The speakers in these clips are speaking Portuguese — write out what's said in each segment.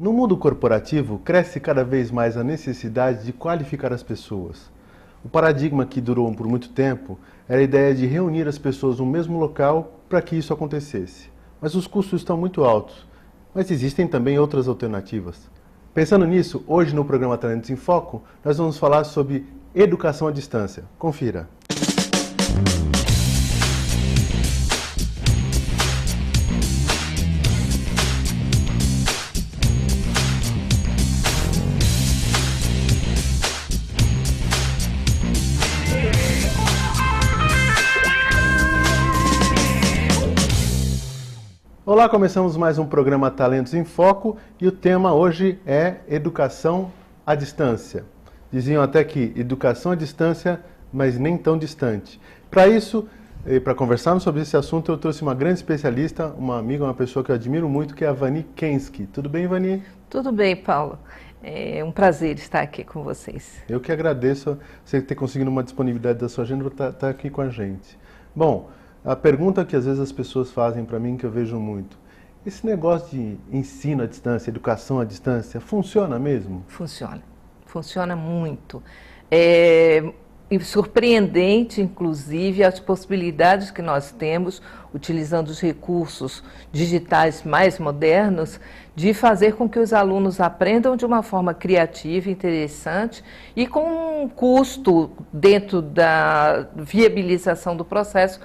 No mundo corporativo, cresce cada vez mais a necessidade de qualificar as pessoas. O paradigma que durou por muito tempo era a ideia de reunir as pessoas no mesmo local para que isso acontecesse. Mas os custos estão muito altos. Mas existem também outras alternativas. Pensando nisso, hoje no programa Talentos em Foco, nós vamos falar sobre educação à distância. Confira. Olá, começamos mais um programa Talentos em Foco e o tema hoje é educação à distância. Diziam até que educação à distância, mas nem tão distante. Para isso, para conversarmos sobre esse assunto, eu trouxe uma grande especialista, uma amiga, uma pessoa que eu admiro muito, que é a Vani Kensky. Tudo bem, Vani? Tudo bem, Paulo. É um prazer estar aqui com vocês. Eu que agradeço você ter conseguido uma disponibilidade da sua agenda para estar aqui com a gente. Bom, a pergunta que às vezes as pessoas fazem para mim, que eu vejo muito, esse negócio de ensino à distância, educação à distância, funciona mesmo? Funciona muito. É surpreendente, inclusive, as possibilidades que nós temos, utilizando os recursos digitais mais modernos, de fazer com que os alunos aprendam de uma forma criativa, interessante e com um custo dentro da viabilização do processo,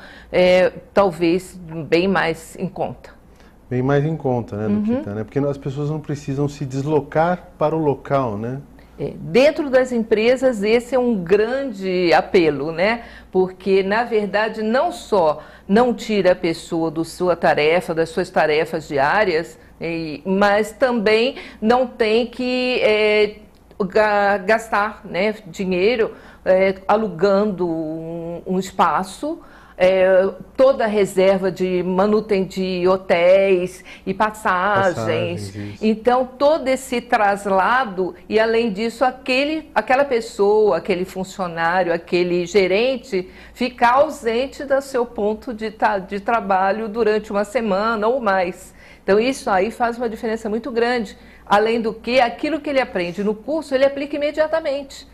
talvez bem mais em conta. Bem mais em conta, né, do que tá, né? Porque as pessoas não precisam se deslocar para o local, né? Dentro das empresas, esse é um grande apelo, né? Porque, na verdade, não só não tira a pessoa da sua tarefa, das suas tarefas diárias, mas também não tem que gastar, né, dinheiro alugando um espaço. Toda a reserva de de hotéis e passagens. Então, todo esse traslado e, além disso, aquela pessoa, aquele funcionário, aquele gerente ficar ausente do seu ponto de trabalho durante uma semana ou mais. Então, isso aí faz uma diferença muito grande. Além do que, aquilo que ele aprende no curso, ele aplica imediatamente.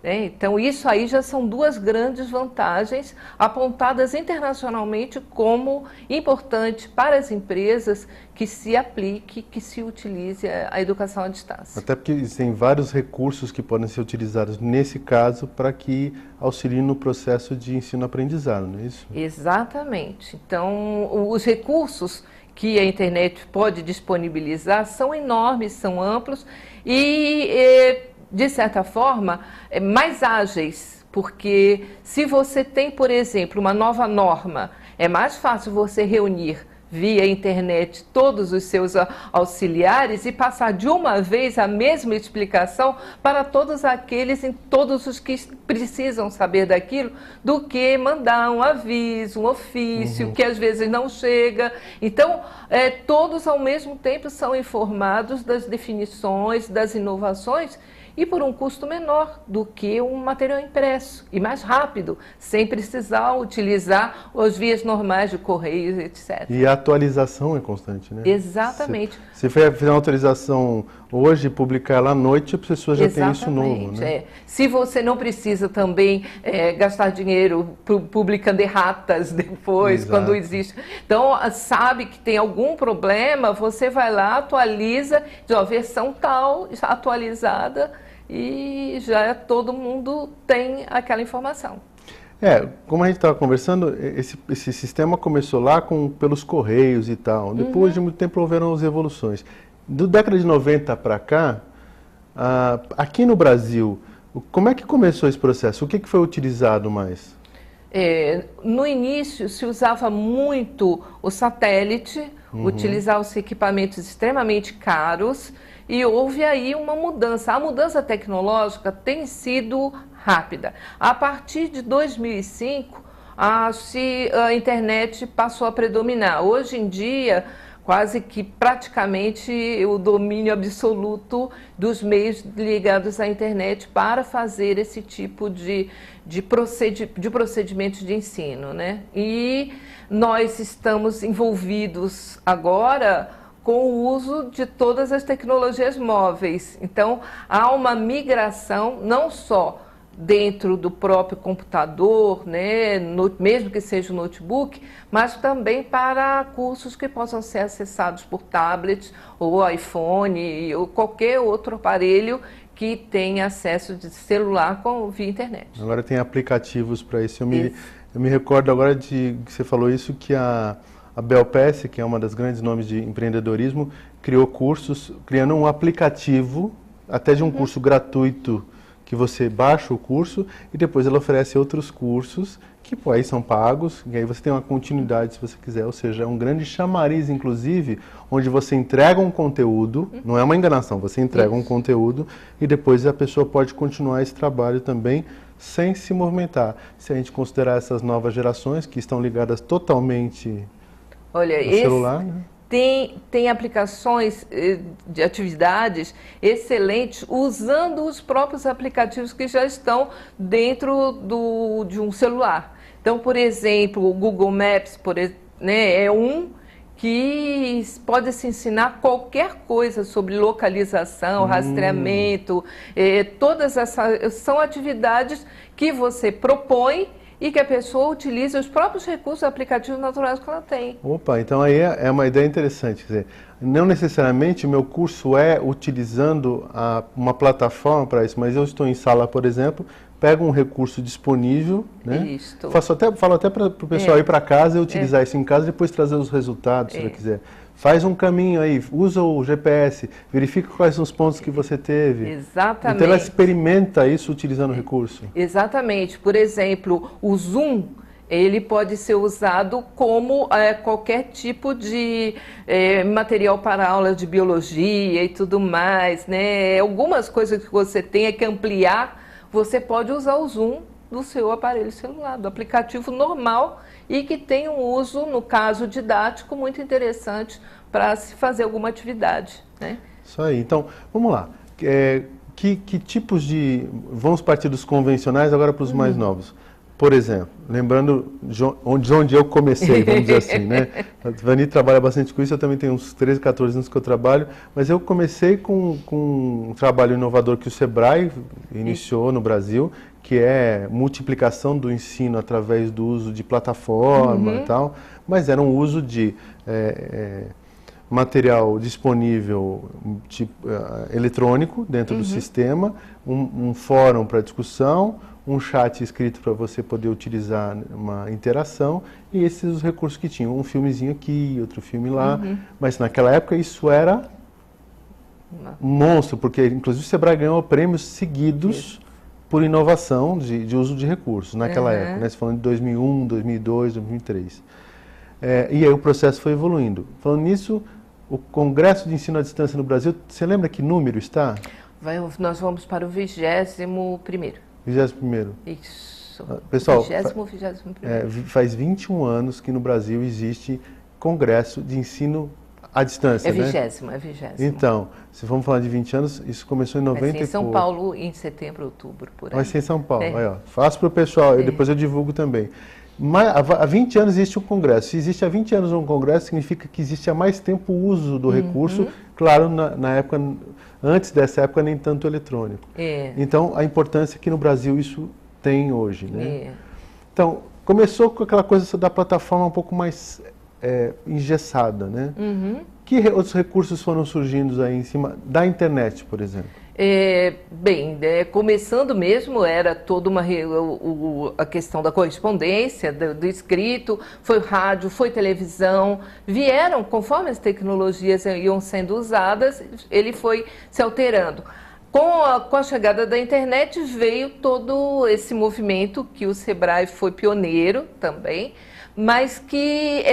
Então, isso aí já são duas grandes vantagens apontadas internacionalmente como importante para as empresas que se aplique, que se utilize a educação à distância. Até porque existem vários recursos que podem ser utilizados nesse caso para que auxiliem no processo de ensino-aprendizado, não é isso? Exatamente. Então, os recursos que a internet pode disponibilizar são enormes, são amplos e de certa forma, mais ágeis, porque se você tem, por exemplo, uma nova norma, é mais fácil você reunir via internet todos os seus auxiliares e passar de uma vez a mesma explicação para todos os que precisam saber daquilo, do que mandar um aviso, um ofício, que às vezes não chega. Então, todos ao mesmo tempo são informados das definições, das inovações, e por um custo menor do que um material impresso e mais rápido, sem precisar utilizar as vias normais de correios, etc. E a atualização é constante, né? Exatamente. Se fizer uma atualização hoje e publicar lá à noite, a pessoa já tem isso novo, né? Se você não precisa também gastar dinheiro publicando erratas depois, quando existe. Então, sabe que tem algum problema, você vai lá, atualiza, diz, versão tal, atualizada, e já todo mundo tem aquela informação. Como a gente estava conversando, esse sistema começou lá pelos correios e tal. Depois de muito tempo houveram as evoluções. Da década de 90 para cá, aqui no Brasil, como é que começou esse processo? O que foi utilizado mais? No início se usava muito o satélite, utilizavam-se equipamentos extremamente caros, e houve aí uma mudança. A mudança tecnológica tem sido rápida. A partir de 2005, a internet passou a predominar. Hoje em dia, quase que praticamente o domínio absoluto dos meios ligados à internet para fazer esse tipo de procedimentos de ensino, né? E nós estamos envolvidos agora com o uso de todas as tecnologias móveis. Então, há uma migração não só dentro do próprio computador, né, mesmo que seja o notebook, mas também para cursos que possam ser acessados por tablets ou iPhone ou qualquer outro aparelho que tenha acesso de celular via internet. Agora tem aplicativos para isso. Eu me recordo agora de que você falou isso, que a Belpass, que é uma das grandes nomes de empreendedorismo, criou cursos, criando um aplicativo, até de um curso gratuito, que você baixa o curso e depois ela oferece outros cursos que aí são pagos, e aí você tem uma continuidade se você quiser, ou seja, é um grande chamariz, inclusive, onde você entrega um conteúdo, não é uma enganação, você entrega um conteúdo e depois a pessoa pode continuar esse trabalho também sem se movimentar. Se a gente considerar essas novas gerações que estão ligadas totalmente ao celular, né? Tem aplicações de atividades excelentes usando os próprios aplicativos que já estão dentro de um celular. Então, por exemplo, o Google Maps né, é um que pode se ensinar qualquer coisa sobre localização, rastreamento, todas essas são atividades que você propõe e que a pessoa utilize os próprios recursos aplicativos naturais que ela tem. Opa, então aí é uma ideia interessante. Quer dizer, não necessariamente o meu curso é utilizando uma plataforma para isso, mas eu estou em sala, por exemplo, pego um recurso disponível, né? Isso. Falo até para o pessoal ir para casa e utilizar isso em casa e depois trazer os resultados, se ela quiser. Faz um caminho aí, usa o GPS, verifica quais são os pontos que você teve. Exatamente. Então ela experimenta isso utilizando o recurso. Exatamente. Por exemplo, o Zoom, ele pode ser usado como qualquer tipo de material para aula de biologia e tudo mais, né? Algumas coisas que você tenha que ampliar, você pode usar o Zoom do seu aparelho celular, do aplicativo normal, e que tem um uso, no caso didático, muito interessante para se fazer alguma atividade, né? Isso aí. Então, vamos lá. Que tipos de... Vamos partir dos convencionais agora para os mais novos. Por exemplo, lembrando de onde eu comecei, vamos dizer assim, né? A Vani trabalha bastante com isso, eu também tenho uns 13, 14 anos que eu trabalho, mas eu comecei com um trabalho inovador que o Sebrae iniciou no Brasil, que é multiplicação do ensino através do uso de plataforma e tal, mas era um uso de material disponível eletrônico dentro do sistema, um fórum para discussão, um chat escrito para você poder utilizar uma interação, e esses os recursos que tinham, um filmezinho aqui, outro filme lá, mas naquela época isso era um monstro, porque inclusive o Sebrae ganhou prêmios seguidos por inovação de uso de recursos naquela época, né? Você falando de 2001, 2002, 2003. E aí o processo foi evoluindo. Falando nisso, o Congresso de Ensino à Distância no Brasil, você lembra que número está? Nós vamos para o 21º. 21º. Isso. Pessoal, 21º. Faz 21 anos que no Brasil existe Congresso de Ensino à Distância, né? É 20º. Então, se vamos falar de 20 anos, isso começou em 90 e pouco. Vai ser em São Paulo em setembro, outubro, por aí. Vai ser em São Paulo, aí, ó. Faço para o pessoal, depois eu divulgo também. Mas há 20 anos existe um congresso. Se existe há 20 anos um congresso, significa que existe há mais tempo o uso do recurso, claro, na época, antes dessa época, nem tanto eletrônico. Então, a importância que no Brasil isso tem hoje, né? Então, começou com aquela coisa da plataforma um pouco mais engessada, né? Que outros recursos foram surgindo aí em cima da internet, por exemplo? Começando mesmo, era toda a questão da correspondência, do escrito, foi rádio, foi televisão, vieram, conforme as tecnologias iam sendo usadas, ele foi se alterando. Com a chegada da internet veio todo esse movimento que o Sebrae foi pioneiro também, mas que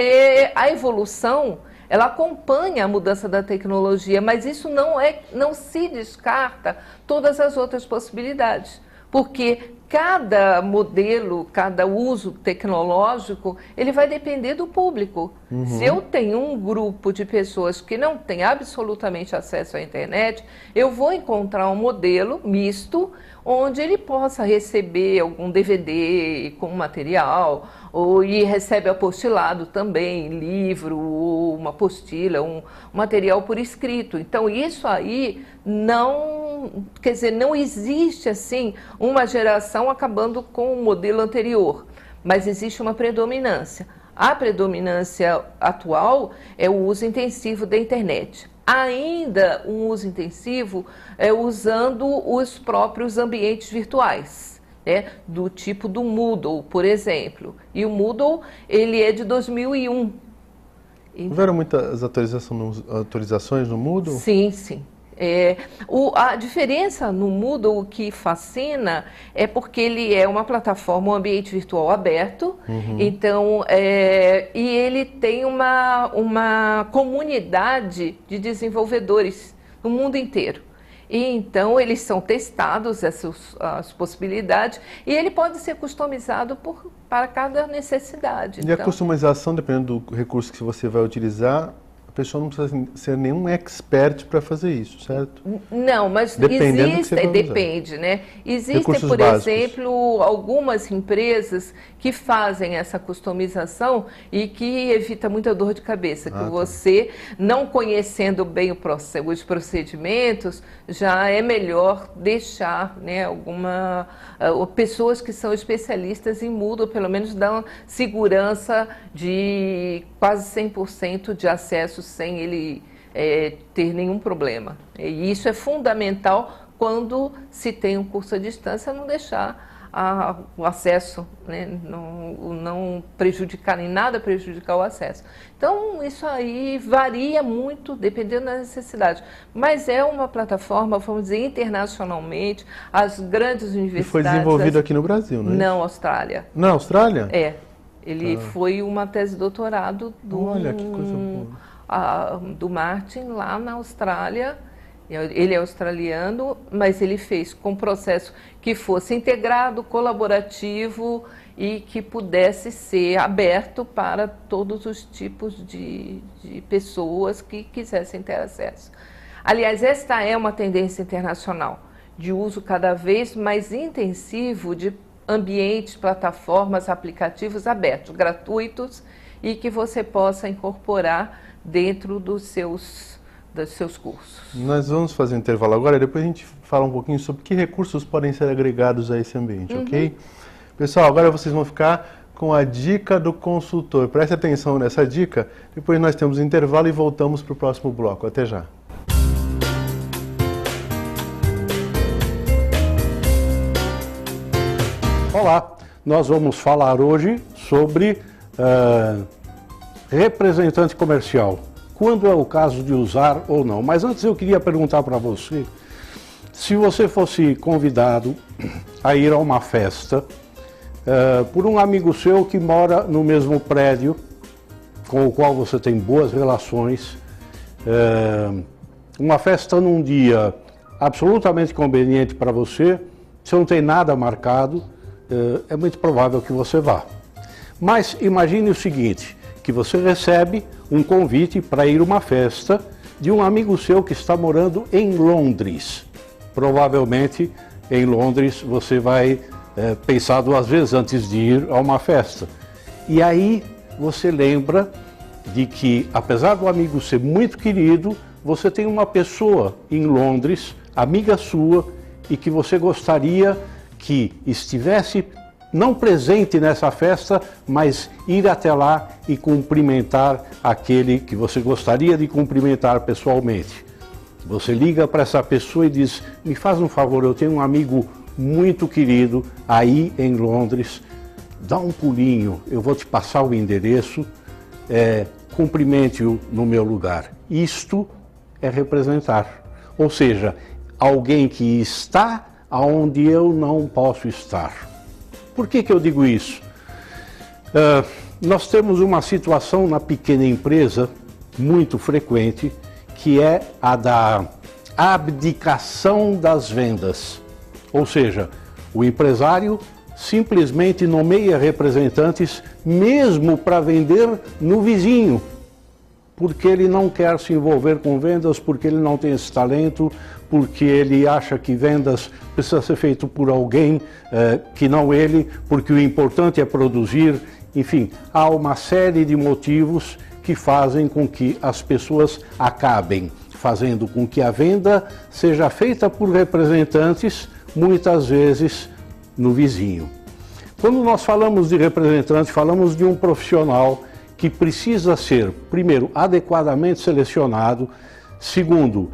a evolução ela acompanha a mudança da tecnologia, mas isso não se descarta todas as outras possibilidades, porque cada modelo, cada uso tecnológico, ele vai depender do público. Se eu tenho um grupo de pessoas que não tem absolutamente acesso à internet, eu vou encontrar um modelo misto, onde ele possa receber algum DVD com material, e recebe apostilado também, livro, ou uma apostila, um material por escrito. Então, isso aí não, quer dizer, não existe assim uma geração acabando com o modelo anterior, mas existe uma predominância. A predominância atual é o uso intensivo da internet. Ainda um uso intensivo usando os próprios ambientes virtuais, né? Do tipo do Moodle, por exemplo. E o Moodle, ele é de 2001. Houveram muitas atualizações no Moodle? Sim, sim. A diferença no Moodle, o que fascina, é porque ele é uma plataforma, um ambiente virtual aberto, então, e ele tem uma comunidade de desenvolvedores no mundo inteiro. E então eles são testados, as possibilidades, e ele pode ser customizado para cada necessidade. E a customização, dependendo do recurso que você vai utilizar, a pessoa não precisa ser nenhum expert para fazer isso, certo? Não, mas depende, né? Existem, recursos por básicos. exemplo, algumas empresas que fazem essa customização e que evita muita dor de cabeça, que você, não conhecendo bem os procedimentos, já é melhor deixar, né, pessoas que são especialistas em Moodle, pelo menos dão segurança de quase 100% de acesso sem ele ter nenhum problema. E isso é fundamental quando se tem um curso à distância, não deixar o acesso, né, não prejudicar, nem nada prejudicar o acesso. Então, isso aí varia muito, dependendo da necessidade. Mas é uma plataforma, vamos dizer, internacionalmente, as grandes universidades... E foi desenvolvido aqui no Brasil, não é? Não, Austrália. Na Austrália? Ele foi uma tese de doutorado Olha, que coisa boa. Do Martin, lá na Austrália. Ele é australiano, mas ele fez com um processo que fosse integrado, colaborativo e que pudesse ser aberto para todos os tipos de pessoas que quisessem ter acesso. Aliás, esta é uma tendência internacional de uso cada vez mais intensivo de ambientes, plataformas, aplicativos abertos, gratuitos, e que você possa incorporar dentro dos seus cursos. Nós vamos fazer um intervalo agora e depois a gente fala um pouquinho sobre que recursos podem ser agregados a esse ambiente, ok? Pessoal, agora vocês vão ficar com a dica do consultor. Preste atenção nessa dica, depois nós temos um intervalo e voltamos para o próximo bloco. Até já. Olá, nós vamos falar hoje sobre representante comercial. Quando é o caso de usar ou não. Mas antes eu queria perguntar para você, se você fosse convidado a ir a uma festa por um amigo seu que mora no mesmo prédio, com o qual você tem boas relações, uma festa num dia absolutamente conveniente para você não tem nada marcado, é muito provável que você vá. Mas imagine o seguinte, que você recebe um convite para ir a uma festa de um amigo seu que está morando em Londres. Provavelmente, em Londres, você vai pensar duas vezes antes de ir a uma festa. E aí, você lembra de que, apesar do amigo ser muito querido, você tem uma pessoa em Londres, amiga sua, e que você gostaria que estivesse não presente nessa festa, mas ir até lá e cumprimentar aquele que você gostaria de cumprimentar pessoalmente. Você liga para essa pessoa e diz, me faz um favor, eu tenho um amigo muito querido aí em Londres, dá um pulinho, eu vou te passar o endereço, cumprimente-o no meu lugar. Isto é representar, ou seja, alguém que está onde eu não posso estar. Por que eu digo isso? Nós temos uma situação na pequena empresa muito frequente, que é a da abdicação das vendas. Ou seja, O empresário simplesmente nomeia representantes mesmo para vender no vizinho, porque ele não quer se envolver com vendas, porque ele não tem esse talento, porque ele acha que vendas precisa ser feito por alguém que não ele, porque o importante é produzir. Enfim, há uma série de motivos que fazem com que as pessoas acabem fazendo com que a venda seja feita por representantes, muitas vezes no vizinho. Quando nós falamos de representante, falamos de um profissional que precisa ser, primeiro, adequadamente selecionado, segundo,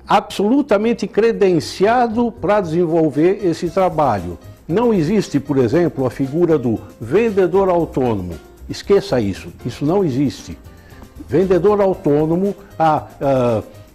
absolutamente credenciado para desenvolver esse trabalho. Não existe, por exemplo, a figura do vendedor autônomo. Esqueça isso, isso não existe. Vendedor autônomo,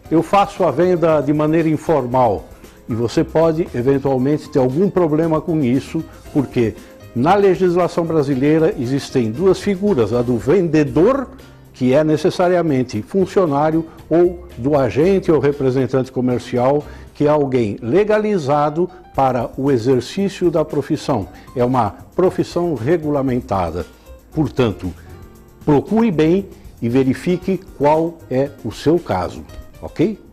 eu faço a venda de maneira informal. E você pode, eventualmente, ter algum problema com isso, porque na legislação brasileira existem duas figuras, a do vendedor, que é necessariamente funcionário, ou do agente ou representante comercial, que é alguém legalizado para o exercício da profissão. É uma profissão regulamentada. Portanto, procure bem e verifique qual é o seu caso, ok?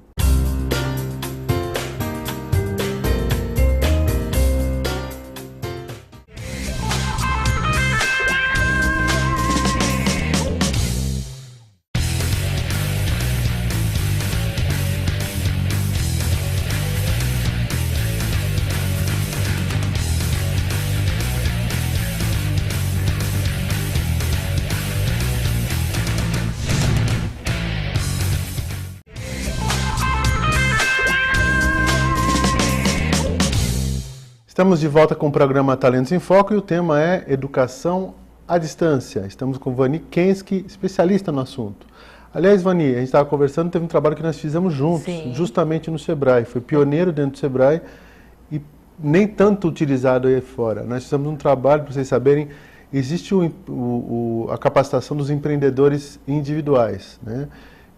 Estamos de volta com o programa Talentos em Foco e o tema é Educação à Distância. Estamos com Vani Kensky, especialista no assunto. Aliás, Vani, a gente estava conversando, teve um trabalho que nós fizemos juntos, Sim. justamente no Sebrae. Foi pioneiro dentro do Sebrae e nem tanto utilizado aí fora. Nós fizemos um trabalho, para vocês saberem, existe a capacitação dos empreendedores individuais, né?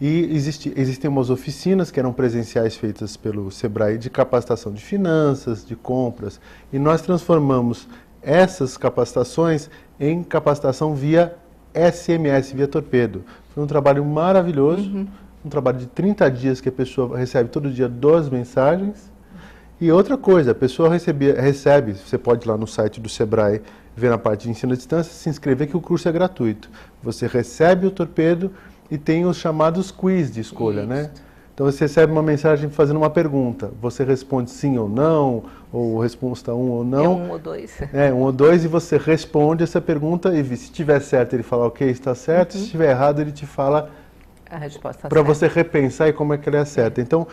E existem umas oficinas que eram presenciais feitas pelo Sebrae de capacitação de finanças, de compras, e nós transformamos essas capacitações em capacitação via SMS, via torpedo. Foi um trabalho maravilhoso, um trabalho de 30 dias que a pessoa recebe todo dia 12 mensagens. E outra coisa, a pessoa recebe, você pode ir lá no site do Sebrae, ver na parte de ensino à distância, se inscrever que o curso é gratuito. Você recebe o torpedo e tem os chamados quiz de escolha, né? Então você recebe uma mensagem fazendo uma pergunta, você responde sim ou não, ou resposta 1 ou não. É 1 ou 2. É, 1 ou 2, e você responde essa pergunta e se tiver certo ele fala ok, está certo, se estiver errado ele te fala A resposta para certa. você repensar e como é que ela é certa. Então,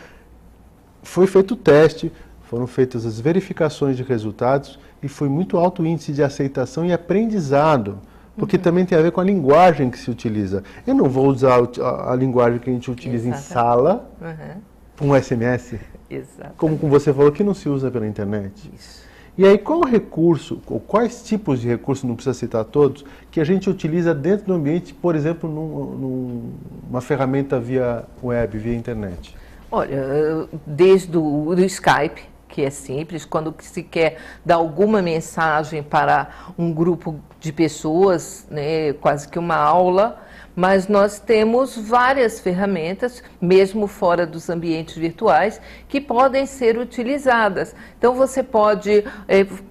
foi feito o teste, foram feitas as verificações de resultados e foi muito alto o índice de aceitação e aprendizado. Porque também tem a ver com a linguagem que se utiliza. Eu não vou usar a linguagem que a gente utiliza em sala, um SMS, Exato. como você falou, que não se usa pela internet. Isso. E aí, qual recurso, ou quais tipos de recursos, não precisa citar todos, que a gente utiliza dentro do ambiente, por exemplo, numa ferramenta via web, via internet? Olha, desde o Skype, que é simples, quando se quer dar alguma mensagem para um grupo de pessoas, né, quase que uma aula, mas nós temos várias ferramentas, mesmo fora dos ambientes virtuais, que podem ser utilizadas. Então você pode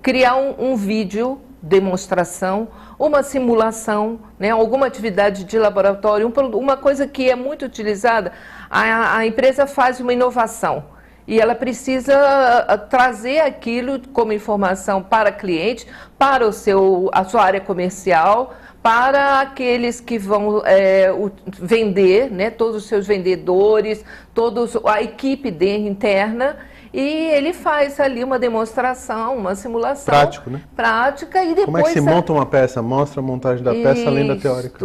criar um vídeo demonstração, uma simulação, né, alguma atividade de laboratório, uma coisa que é muito utilizada, a empresa faz uma inovação. E ela precisa trazer aquilo como informação para cliente, para a sua área comercial, para aqueles que vão vender, né, todos os seus vendedores, a equipe interna. E ele faz ali uma demonstração, uma simulação. Prático, né? Prática e depois... Como é que se monta uma peça? Mostra a montagem da peça além da teórica.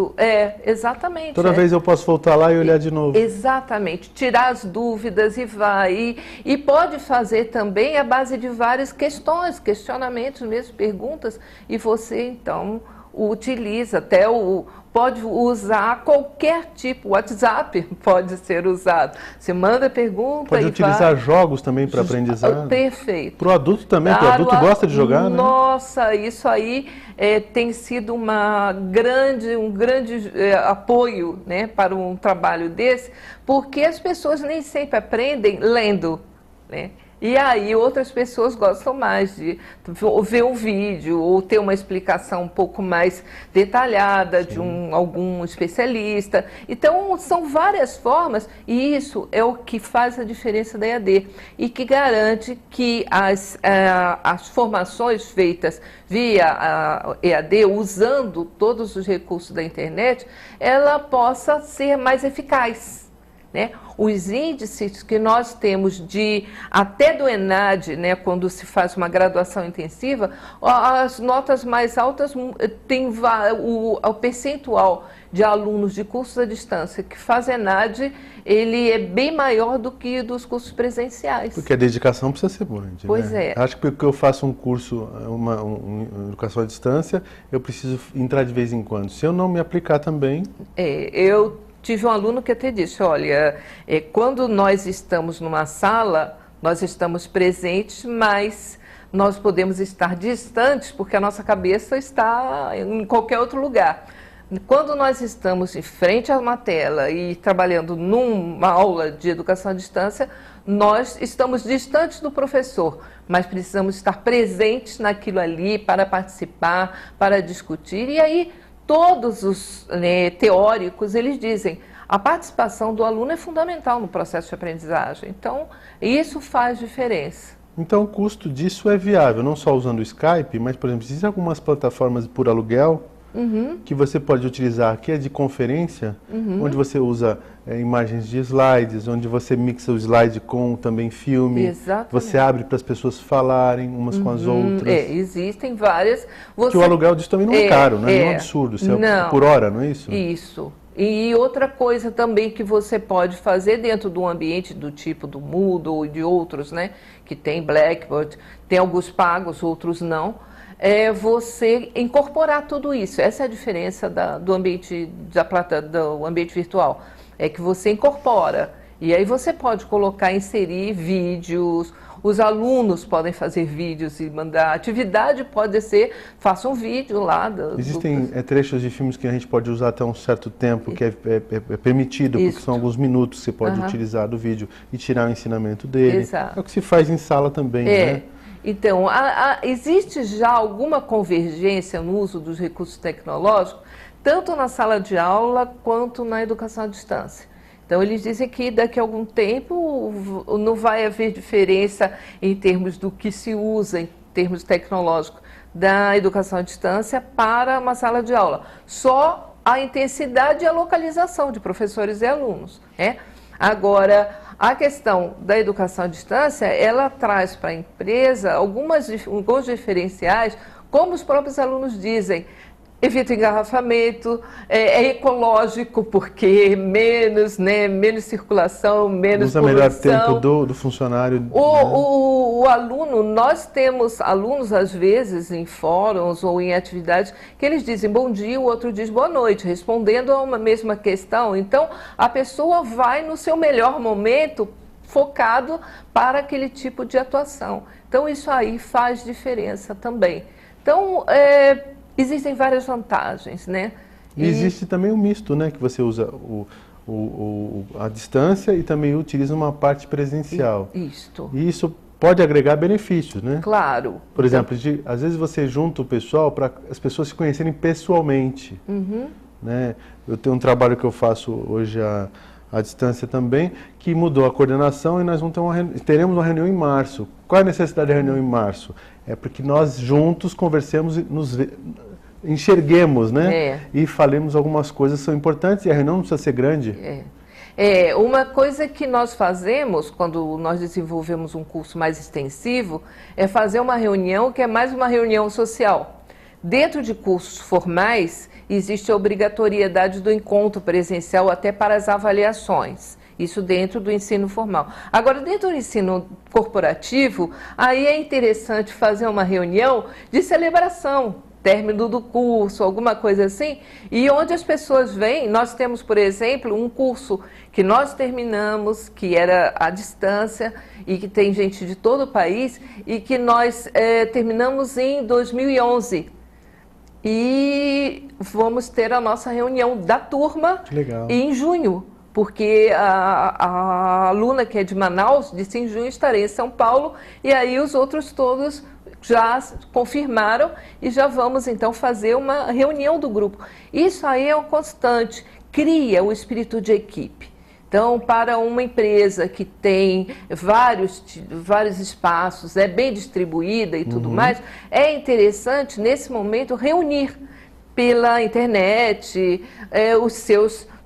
Exatamente. Toda vez eu posso voltar lá e olhar de novo. Exatamente. Tirar as dúvidas e vai. E pode fazer também a base de várias questões, questionamentos mesmo, perguntas, e você, então, utiliza. Até o pode usar qualquer tipo, o WhatsApp pode ser usado. Você manda pergunta pode utilizar jogos também para aprendizado. Perfeito. Para o adulto também, porque o adulto gosta de jogar, né? Nossa, isso aí tem sido um grande apoio, né, para um trabalho desse, porque as pessoas nem sempre aprendem lendo, né? E aí outras pessoas gostam mais de ver um vídeo ou ter uma explicação um pouco mais detalhada de algum especialista. Então, são várias formas e isso é o que faz a diferença da EAD e que garante que as formações feitas via a EAD, usando todos os recursos da internet, ela possa ser mais eficaz. Né? Os índices que nós temos até do ENAD, né, quando se faz uma graduação intensiva, as notas mais altas tem o percentual de alunos de cursos à distância que faz ENAD, ele é bem maior do que dos cursos presenciais. Porque a dedicação precisa ser grande. Pois né? Acho que porque eu faço um curso, uma educação à distância, eu preciso entrar de vez em quando. Se eu não me aplicar também... Eu tive um aluno que até disse, olha, quando nós estamos numa sala, nós estamos presentes, mas nós podemos estar distantes porque a nossa cabeça está em qualquer outro lugar. Quando nós estamos em frente a uma tela e trabalhando numa aula de educação à distância, nós estamos distantes do professor, mas precisamos estar presentes naquilo ali para participar, para discutir, e aí todos os teóricos, eles dizem, a participação do aluno é fundamental no processo de aprendizagem. Então, isso faz diferença. Então, o custo disso é viável, não só usando o Skype, mas, por exemplo, existem algumas plataformas por aluguel que você pode utilizar, que é de conferência, onde você usa imagens de slides, onde você mixa o slide com também filme. Exatamente. Você abre para as pessoas falarem umas com as outras. Existem várias. Porque o aluguel disso também não é caro, não é um absurdo, isso é por hora, não é isso? Isso. E outra coisa também que você pode fazer dentro de um ambiente do tipo do Moodle e de outros, né, que tem Blackboard, tem alguns pagos, outros não, é você incorporar tudo isso. Essa é a diferença do ambiente do ambiente virtual, é que você incorpora. E aí você pode inserir vídeos, os alunos podem fazer vídeos e mandar. A atividade pode ser, faça um vídeo lá. Existem trechos de filmes que a gente pode usar até um certo tempo, que é permitido, porque são alguns minutos que você pode utilizar do vídeo e tirar o ensinamento dele. Exato. É o que se faz em sala também, né? Então, existe já alguma convergência no uso dos recursos tecnológicos, tanto na sala de aula quanto na educação à distância. Então, eles dizem que daqui a algum tempo não vai haver diferença em termos do que se usa, em termos tecnológicos, da educação à distância para uma sala de aula. Só a intensidade e a localização de professores e alunos, né? Agora, a questão da educação à distância, ela traz para a empresa alguns diferenciais, como os próprios alunos dizem. Evita engarrafamento, é ecológico, porque menos circulação, menos usa poluição. Melhor tempo do funcionário. O aluno, nós temos alunos, às vezes, em fóruns ou em atividades, que eles dizem bom dia, o outro diz boa noite, respondendo a uma mesma questão. Então, a pessoa vai no seu melhor momento, focado para aquele tipo de atuação. Então, isso aí faz diferença também. Então, existem várias vantagens, né? E existe também o misto, né? Que você usa a distância e também utiliza uma parte presencial. Isto. E isso pode agregar benefícios, né? Claro. Por exemplo, às vezes você junta o pessoal para as pessoas se conhecerem pessoalmente. Né? Eu tenho um trabalho que eu faço hoje à distância também, que mudou a coordenação e nós teremos uma reunião em março. Qual é a necessidade da reunião em março? É porque nós juntos conversemos e enxerguemos, né? E falemos algumas coisas que são importantes e a reunião não precisa ser grande. Uma coisa que nós fazemos quando nós desenvolvemos um curso mais extensivo é fazer uma reunião que é mais uma reunião social. Dentro de cursos formais, existe a obrigatoriedade do encontro presencial até para as avaliações. Isso dentro do ensino formal. Agora, dentro do ensino corporativo, aí é interessante fazer uma reunião de celebração. término do curso, alguma coisa assim, e onde as pessoas vêm. Nós temos, por exemplo, um curso que nós terminamos, que era à distância, e que tem gente de todo o país, e que nós terminamos em 2011. E vamos ter a nossa reunião da turma em junho, porque a aluna que é de Manaus disse em junho estarei em São Paulo, e aí os outros todos já confirmaram e já vamos então fazer uma reunião do grupo. Isso aí é um constante, cria o espírito de equipe. Então, para uma empresa que tem vários espaços, é bem distribuída e tudo mais, é interessante nesse momento reunir pela internet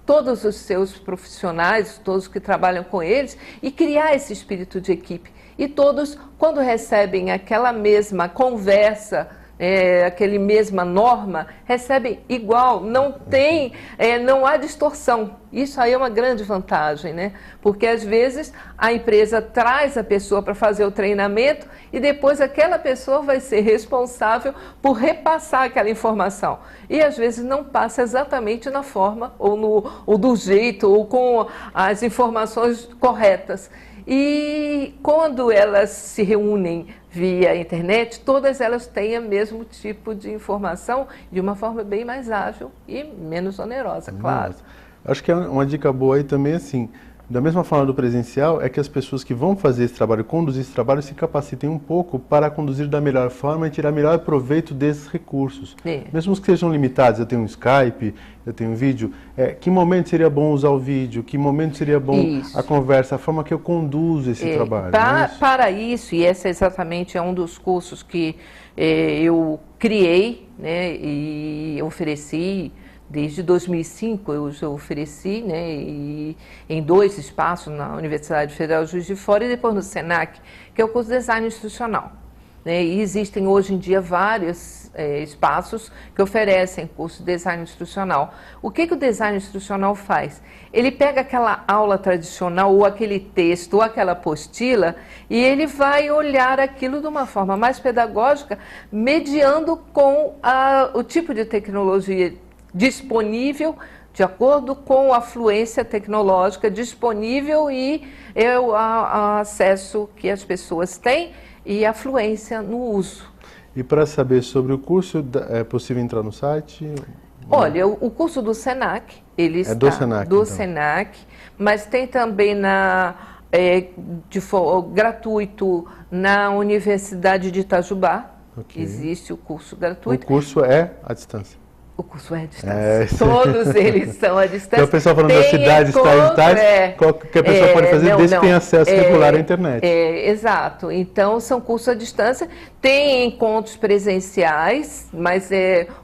todos os seus profissionais, todos que trabalham com eles, e criar esse espírito de equipe. E todos, quando recebem aquela mesma conversa, aquela mesma norma, recebem igual, não há distorção. Isso aí é uma grande vantagem, né? Porque às vezes a empresa traz a pessoa para fazer o treinamento e depois aquela pessoa vai ser responsável por repassar aquela informação. E às vezes não passa exatamente na forma, ou do jeito, ou com as informações corretas. E quando elas se reúnem via internet, todas elas têm o mesmo tipo de informação de uma forma bem mais ágil e menos onerosa, claro. Acho que é uma dica boa aí também, assim, da mesma forma do presencial, é que as pessoas que vão fazer esse trabalho, conduzir esse trabalho, se capacitem um pouco para conduzir da melhor forma e tirar melhor proveito desses recursos. Mesmo que sejam limitados, eu tenho um Skype, eu tenho um vídeo, que momento seria bom usar o vídeo, que momento seria bom a conversa, a forma que eu conduzo esse trabalho. Para isso, e esse exatamente é um dos cursos que eu criei, né, e ofereci. Desde 2005 eu já ofereci, né, em 2 espaços, na Universidade Federal de Juiz de Fora e depois no SENAC, que é o curso de Design Instrucional. Né, e existem hoje em dia vários espaços que oferecem curso de Design Instrucional. O que o Design Instrucional faz? Ele pega aquela aula tradicional, ou aquele texto, ou aquela apostila, e ele vai olhar aquilo de uma forma mais pedagógica, mediando com o tipo de tecnologia disponível, de acordo com a fluência tecnológica disponível e o acesso que as pessoas têm e a fluência no uso. E para saber sobre o curso, é possível entrar no site? Olha, o curso do SENAC, ele está do SENAC, mas tem também gratuito na Universidade de Itajubá. Existe o curso gratuito. O curso é à distância? O curso é à distância. Todos eles são à distância. Então o pessoal falando das cidades tais, qualquer pessoa pode fazer, desde que tenha acesso regular à internet. Exato. Então são cursos à distância. Tem encontros presenciais, mas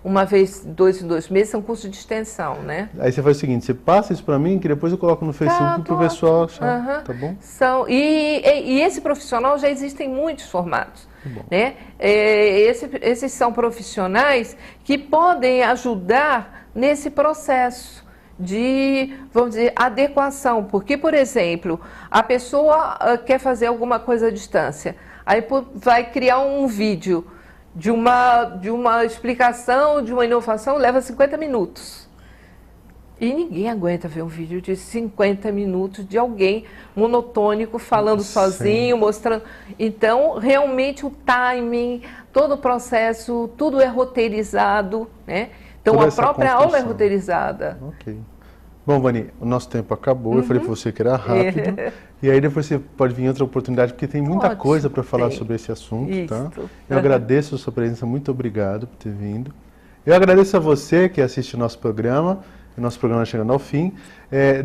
uma vez, 2 em 2 meses, são cursos de extensão, né? Aí você faz o seguinte, você passa isso para mim, que depois eu coloco no Facebook para o pessoal achar, tá bom? E esse profissional já existem muitos formatos. Né? Esses são profissionais que podem ajudar nesse processo de, vamos dizer, adequação. Porque, por exemplo, a pessoa quer fazer alguma coisa à distância, aí vai criar um vídeo de uma explicação, de uma inovação, leva 50 minutos. E ninguém aguenta ver um vídeo de 50 minutos de alguém monotônico, falando sozinho, mostrando. Então, realmente o timing, todo o processo, tudo é roteirizado, né? Então, a própria aula é roteirizada. Ok. Bom, Vani, o nosso tempo acabou. Eu falei para você que era rápido. E aí depois você pode vir em outra oportunidade, porque tem muita coisa para falar sobre esse assunto. Tá? Eu agradeço a sua presença, muito obrigado por ter vindo. Eu agradeço a você que assiste o nosso programa. O nosso programa chegando ao fim.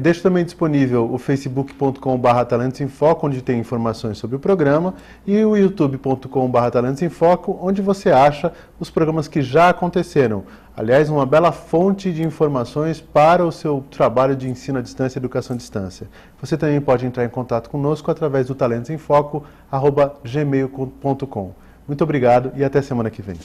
Deixo também disponível o facebook.com/Talentos em Foco, onde tem informações sobre o programa, e o youtube.com/Talentos em Foco, onde você acha os programas que já aconteceram. Aliás, uma bela fonte de informações para o seu trabalho de ensino à distância e educação à distância. Você também pode entrar em contato conosco através do talentosemfoco@gmail.com. Muito obrigado e até semana que vem.